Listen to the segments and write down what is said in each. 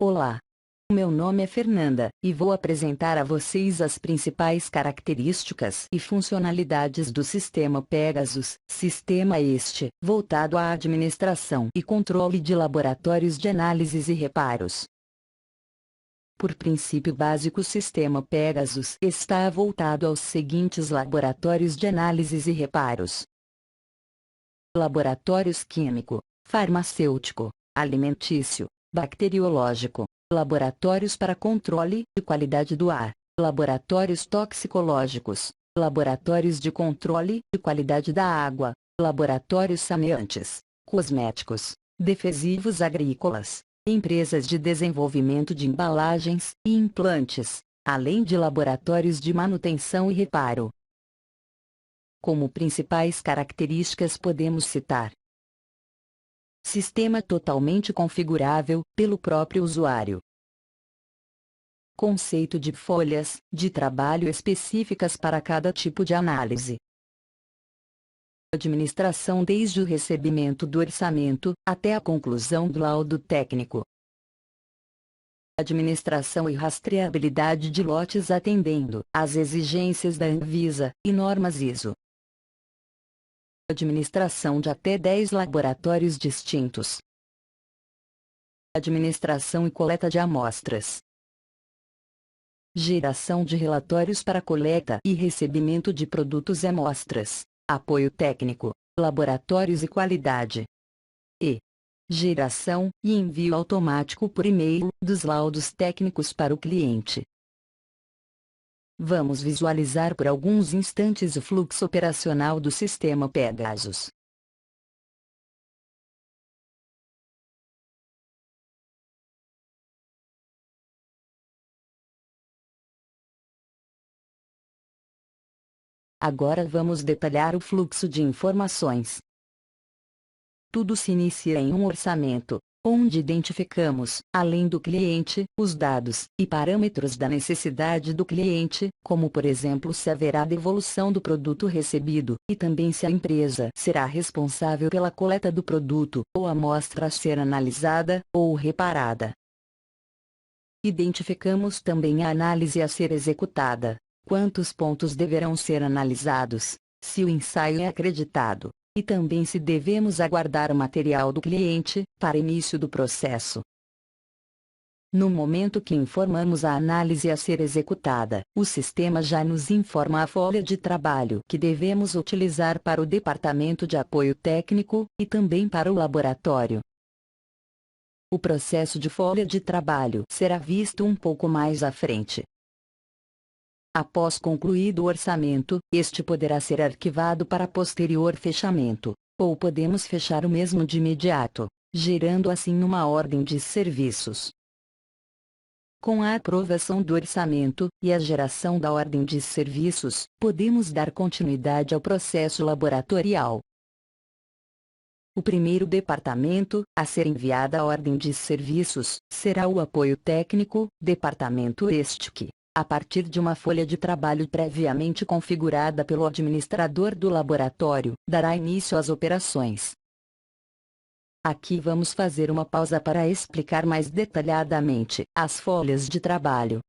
Olá! Meu nome é Fernanda, e vou apresentar a vocês as principais características e funcionalidades do sistema Pegasus, sistema este, voltado à administração e controle de laboratórios de análises e reparos. Por princípio básico, o sistema Pegasus está voltado aos seguintes laboratórios de análises e reparos: laboratórios químico, farmacêutico, alimentício, bacteriológico, laboratórios para controle de qualidade do ar, laboratórios toxicológicos, laboratórios de controle de qualidade da água, laboratórios saneantes, cosméticos, defensivos agrícolas, empresas de desenvolvimento de embalagens e implantes, além de laboratórios de manutenção e reparo. Como principais características podemos citar: sistema totalmente configurável pelo próprio usuário. Conceito de folhas de trabalho específicas para cada tipo de análise. Administração desde o recebimento do orçamento até a conclusão do laudo técnico. Administração e rastreabilidade de lotes atendendo às exigências da Anvisa e normas ISO. Administração de até 10 laboratórios distintos. Administração e coleta de amostras. Geração de relatórios para coleta e recebimento de produtos e amostras. Apoio técnico, laboratórios e qualidade. E geração e envio automático por e-mail dos laudos técnicos para o cliente. Vamos visualizar por alguns instantes o fluxo operacional do sistema Pegasus. Agora vamos detalhar o fluxo de informações. Tudo se inicia em um orçamento, onde identificamos, além do cliente, os dados e parâmetros da necessidade do cliente, como por exemplo se haverá devolução do produto recebido, e também se a empresa será responsável pela coleta do produto, ou amostra a ser analisada, ou reparada. Identificamos também a análise a ser executada, quantos pontos deverão ser analisados, se o ensaio é acreditado, e também se devemos aguardar o material do cliente para início do processo. No momento que informamos a análise a ser executada, o sistema já nos informa a folha de trabalho que devemos utilizar para o departamento de apoio técnico e também para o laboratório. O processo de folha de trabalho será visto um pouco mais à frente. Após concluído o orçamento, este poderá ser arquivado para posterior fechamento, ou podemos fechar o mesmo de imediato, gerando assim uma ordem de serviços. Com a aprovação do orçamento e a geração da ordem de serviços, podemos dar continuidade ao processo laboratorial. O primeiro departamento a ser enviada a ordem de serviços será o apoio técnico, departamento este que, a partir de uma folha de trabalho previamente configurada pelo administrador do laboratório, dará início às operações. Aqui vamos fazer uma pausa para explicar mais detalhadamente as folhas de trabalho.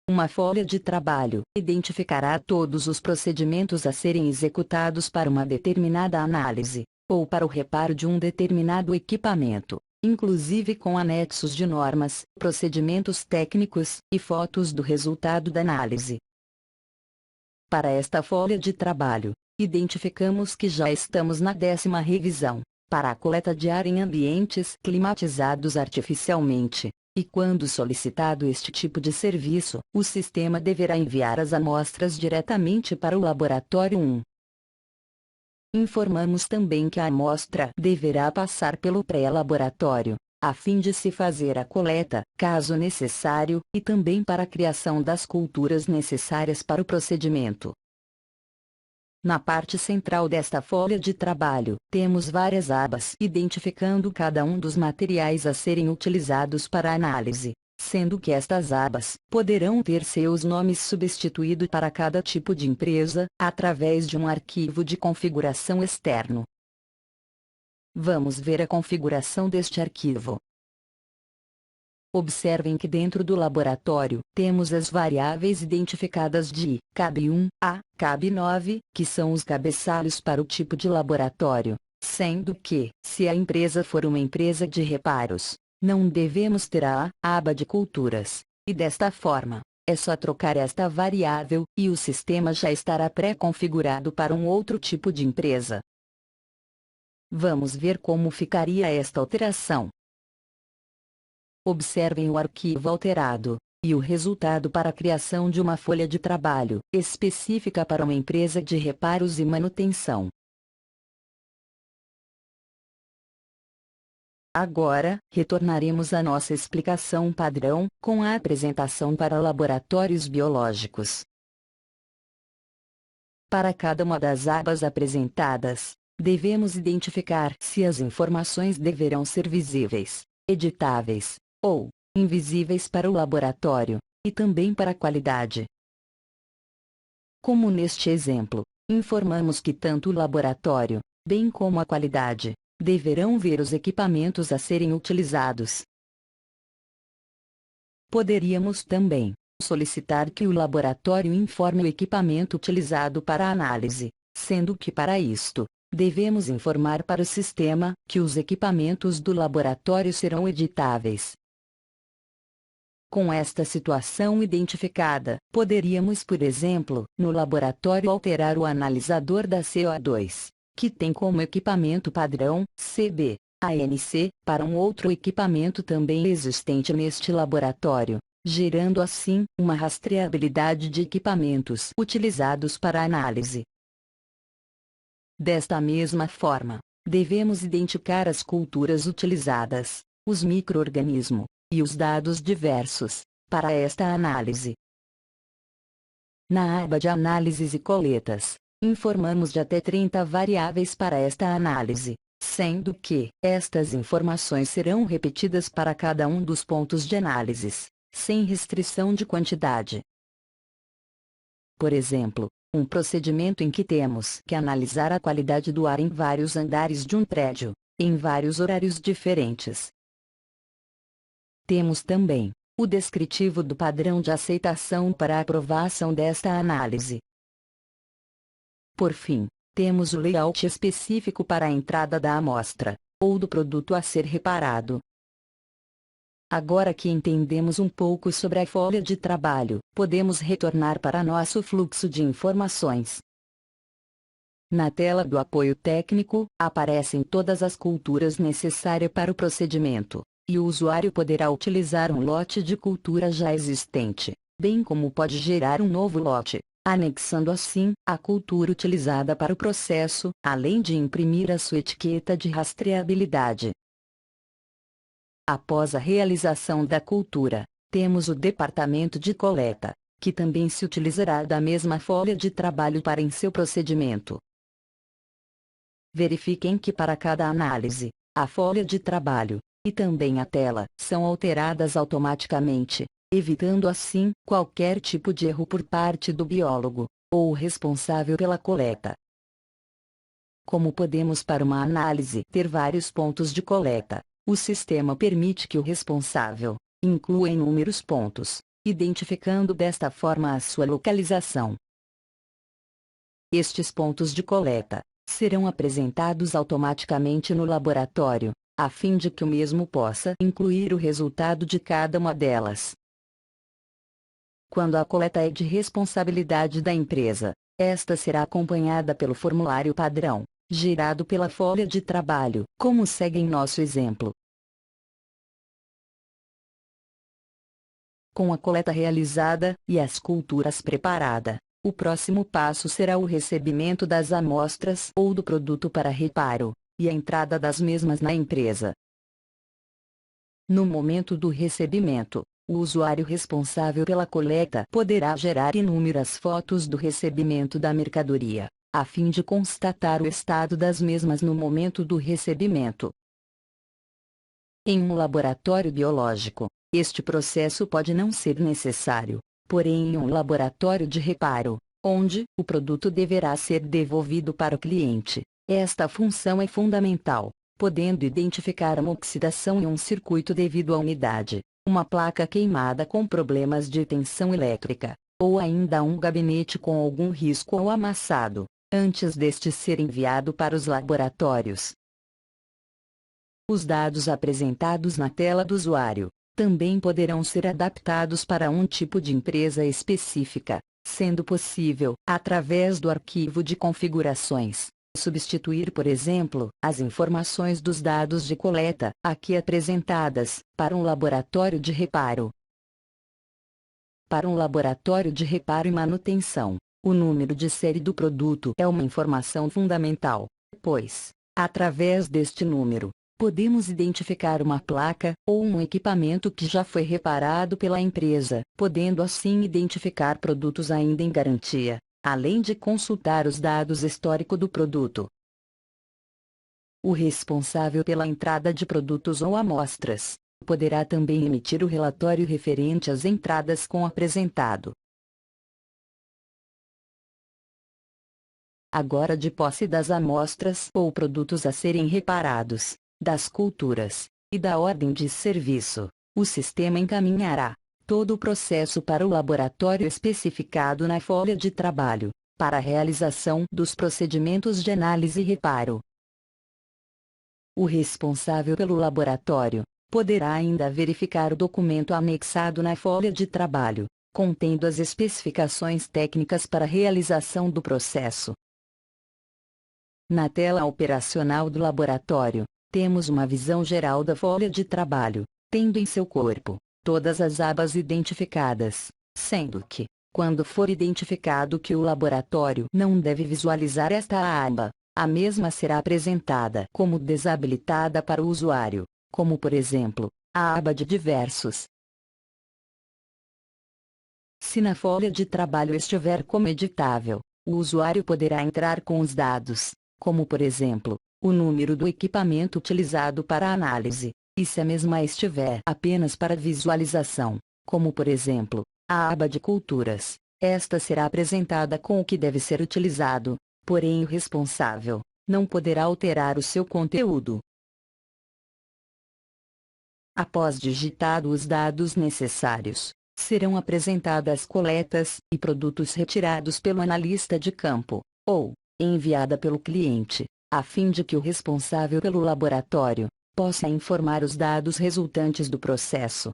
Uma folha de trabalho identificará todos os procedimentos a serem executados para uma determinada análise, ou para o reparo de um determinado equipamento, inclusive com anexos de normas, procedimentos técnicos e fotos do resultado da análise. Para esta folha de trabalho, identificamos que já estamos na 10ª revisão, para a coleta de ar em ambientes climatizados artificialmente, e quando solicitado este tipo de serviço, o sistema deverá enviar as amostras diretamente para o laboratório 1. Informamos também que a amostra deverá passar pelo pré-laboratório, a fim de se fazer a coleta, caso necessário, e também para a criação das culturas necessárias para o procedimento. Na parte central desta folha de trabalho, temos várias abas identificando cada um dos materiais a serem utilizados para a análise, sendo que estas abas poderão ter seus nomes substituídos para cada tipo de empresa, através de um arquivo de configuração externo. Vamos ver a configuração deste arquivo. Observem que dentro do laboratório, temos as variáveis identificadas de CAB1 a CAB9, que são os cabeçalhos para o tipo de laboratório, sendo que, se a empresa for uma empresa de reparos, não devemos ter a aba de culturas, e desta forma, é só trocar esta variável, e o sistema já estará pré-configurado para um outro tipo de empresa. Vamos ver como ficaria esta alteração. Observem o arquivo alterado, e o resultado para a criação de uma folha de trabalho específica para uma empresa de reparos e manutenção. Agora, retornaremos à nossa explicação padrão, com a apresentação para laboratórios biológicos. Para cada uma das abas apresentadas, devemos identificar se as informações deverão ser visíveis, editáveis, ou invisíveis para o laboratório, e também para a qualidade. Como neste exemplo, informamos que tanto o laboratório, bem como a qualidade, deverão ver os equipamentos a serem utilizados. Poderíamos também solicitar que o laboratório informe o equipamento utilizado para a análise, sendo que para isto, devemos informar para o sistema que os equipamentos do laboratório serão editáveis. Com esta situação identificada, poderíamos, por exemplo, no laboratório alterar o analisador da CO2, que tem como equipamento padrão CB, ANC, para um outro equipamento também existente neste laboratório, gerando assim uma rastreabilidade de equipamentos utilizados para a análise. Desta mesma forma, devemos identificar as culturas utilizadas, os micro-organismos e os dados diversos para esta análise. Na aba de análises e coletas, informamos de até 30 variáveis para esta análise, sendo que estas informações serão repetidas para cada um dos pontos de análises, sem restrição de quantidade. Por exemplo, um procedimento em que temos que analisar a qualidade do ar em vários andares de um prédio, em vários horários diferentes. Temos também o descritivo do padrão de aceitação para a aprovação desta análise. Por fim, temos o layout específico para a entrada da amostra, ou do produto a ser reparado. Agora que entendemos um pouco sobre a folha de trabalho, podemos retornar para nosso fluxo de informações. Na tela do apoio técnico, aparecem todas as culturas necessárias para o procedimento, e o usuário poderá utilizar um lote de cultura já existente, bem como pode gerar um novo lote, anexando assim a cultura utilizada para o processo, além de imprimir a sua etiqueta de rastreabilidade. Após a realização da cultura, temos o departamento de coleta, que também se utilizará da mesma folha de trabalho para em seu procedimento. Verifiquem que para cada análise, a folha de trabalho, e também a tela, são alteradas automaticamente, evitando assim qualquer tipo de erro por parte do biólogo, ou responsável pela coleta. Como podemos para uma análise ter vários pontos de coleta, o sistema permite que o responsável inclua inúmeros pontos, identificando desta forma a sua localização. Estes pontos de coleta serão apresentados automaticamente no laboratório, a fim de que o mesmo possa incluir o resultado de cada uma delas. Quando a coleta é de responsabilidade da empresa, esta será acompanhada pelo formulário padrão, gerado pela folha de trabalho, como segue em nosso exemplo. Com a coleta realizada e as culturas preparadas, o próximo passo será o recebimento das amostras ou do produto para reparo, e a entrada das mesmas na empresa. No momento do recebimento, o usuário responsável pela coleta poderá gerar inúmeras fotos do recebimento da mercadoria, a fim de constatar o estado das mesmas no momento do recebimento. Em um laboratório biológico, este processo pode não ser necessário, porém em um laboratório de reparo, onde o produto deverá ser devolvido para o cliente, esta função é fundamental, podendo identificar uma oxidação em um circuito devido à umidade, uma placa queimada com problemas de tensão elétrica, ou ainda um gabinete com algum risco ou amassado, antes deste ser enviado para os laboratórios. Os dados apresentados na tela do usuário também poderão ser adaptados para um tipo de empresa específica, sendo possível, através do arquivo de configurações, substituir, por exemplo, as informações dos dados de coleta, aqui apresentadas, para um laboratório de reparo. Para um laboratório de reparo e manutenção, o número de série do produto é uma informação fundamental, pois, através deste número, podemos identificar uma placa ou um equipamento que já foi reparado pela empresa, podendo assim identificar produtos ainda em garantia, além de consultar os dados históricos do produto. O responsável pela entrada de produtos ou amostras poderá também emitir o relatório referente às entradas com apresentado. Agora, de posse das amostras ou produtos a serem reparados, das culturas, e da ordem de serviço, o sistema encaminhará todo o processo para o laboratório especificado na folha de trabalho, para a realização dos procedimentos de análise e reparo. O responsável pelo laboratório poderá ainda verificar o documento anexado na folha de trabalho, contendo as especificações técnicas para a realização do processo. Na tela operacional do laboratório, temos uma visão geral da folha de trabalho, tendo em seu corpo todas as abas identificadas, sendo que, quando for identificado que o laboratório não deve visualizar esta aba, a mesma será apresentada como desabilitada para o usuário, como por exemplo, a aba de diversos. Se na folha de trabalho estiver como editável, o usuário poderá entrar com os dados, como por exemplo, o número do equipamento utilizado para a análise, e se a mesma estiver apenas para visualização, como por exemplo, a aba de culturas, esta será apresentada com o que deve ser utilizado, porém o responsável não poderá alterar o seu conteúdo. Após digitado os dados necessários, serão apresentadas coletas e produtos retirados pelo analista de campo, ou enviada pelo cliente, a fim de que o responsável pelo laboratório possa informar os dados resultantes do processo.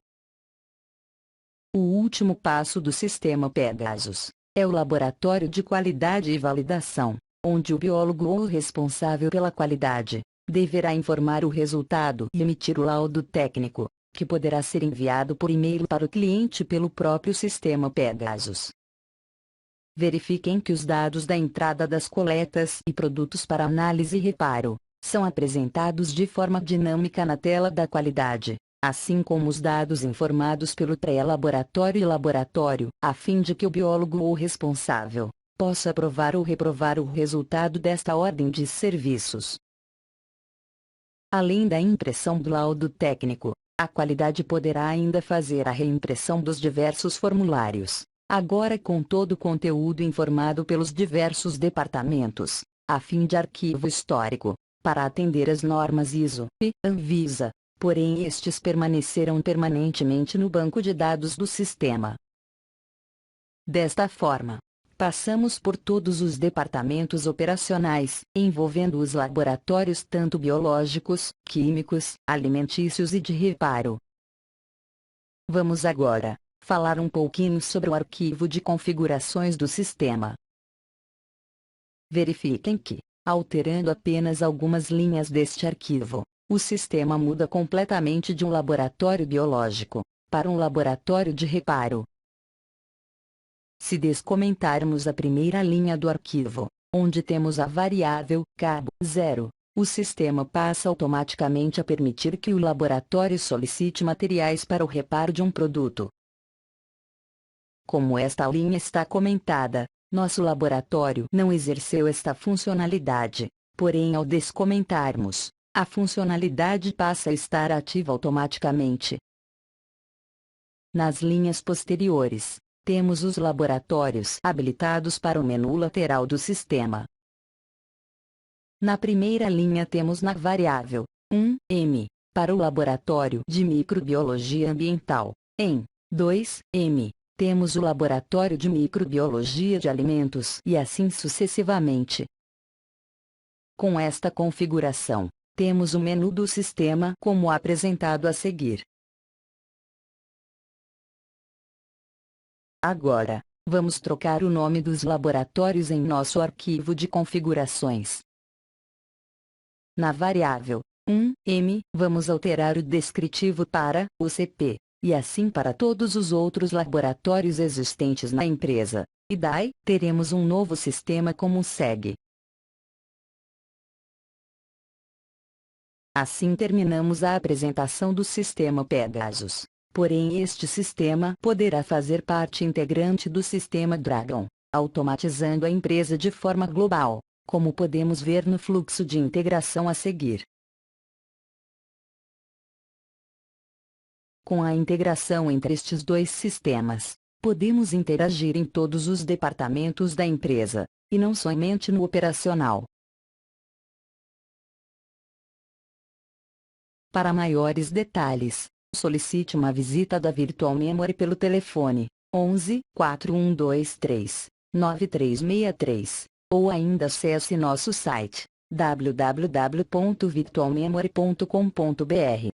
O último passo do sistema Pegasus é o laboratório de qualidade e validação, onde o biólogo ou o responsável pela qualidade deverá informar o resultado e emitir o laudo técnico, que poderá ser enviado por e-mail para o cliente pelo próprio sistema Pegasus. Verifiquem que os dados da entrada das coletas e produtos para análise e reparo são apresentados de forma dinâmica na tela da qualidade, assim como os dados informados pelo pré-laboratório e laboratório, a fim de que o biólogo ou responsável possa aprovar ou reprovar o resultado desta ordem de serviços. Além da impressão do laudo técnico, a qualidade poderá ainda fazer a reimpressão dos diversos formulários, agora com todo o conteúdo informado pelos diversos departamentos, a fim de arquivo histórico, para atender às normas ISO e Anvisa, porém estes permanecerão permanentemente no banco de dados do sistema. Desta forma, passamos por todos os departamentos operacionais, envolvendo os laboratórios tanto biológicos, químicos, alimentícios e de reparo. Vamos agora falar um pouquinho sobre o arquivo de configurações do sistema. Verifiquem que, alterando apenas algumas linhas deste arquivo, o sistema muda completamente de um laboratório biológico para um laboratório de reparo. Se descomentarmos a primeira linha do arquivo, onde temos a variável cabo 0, o sistema passa automaticamente a permitir que o laboratório solicite materiais para o reparo de um produto. Como esta linha está comentada, nosso laboratório não exerceu esta funcionalidade, porém ao descomentarmos, a funcionalidade passa a estar ativa automaticamente. Nas linhas posteriores, temos os laboratórios habilitados para o menu lateral do sistema. Na primeira linha temos na variável 1m Para o Laboratório de Microbiologia Ambiental, em 2M, temos o Laboratório de Microbiologia de Alimentos e assim sucessivamente. Com esta configuração, temos o menu do sistema como apresentado a seguir. Agora, vamos trocar o nome dos laboratórios em nosso arquivo de configurações. Na variável 1M, vamos alterar o descritivo para UCP, e assim para todos os outros laboratórios existentes na empresa. E daí, teremos um novo sistema como segue. Assim terminamos a apresentação do sistema Pegasus. Porém, este sistema poderá fazer parte integrante do sistema Dragon, automatizando a empresa de forma global, como podemos ver no fluxo de integração a seguir. Com a integração entre estes dois sistemas, podemos interagir em todos os departamentos da empresa, e não somente no operacional. Para maiores detalhes, solicite uma visita da Virtual Memory pelo telefone 11 4123 9363, ou ainda acesse nosso site www.virtualmemory.com.br.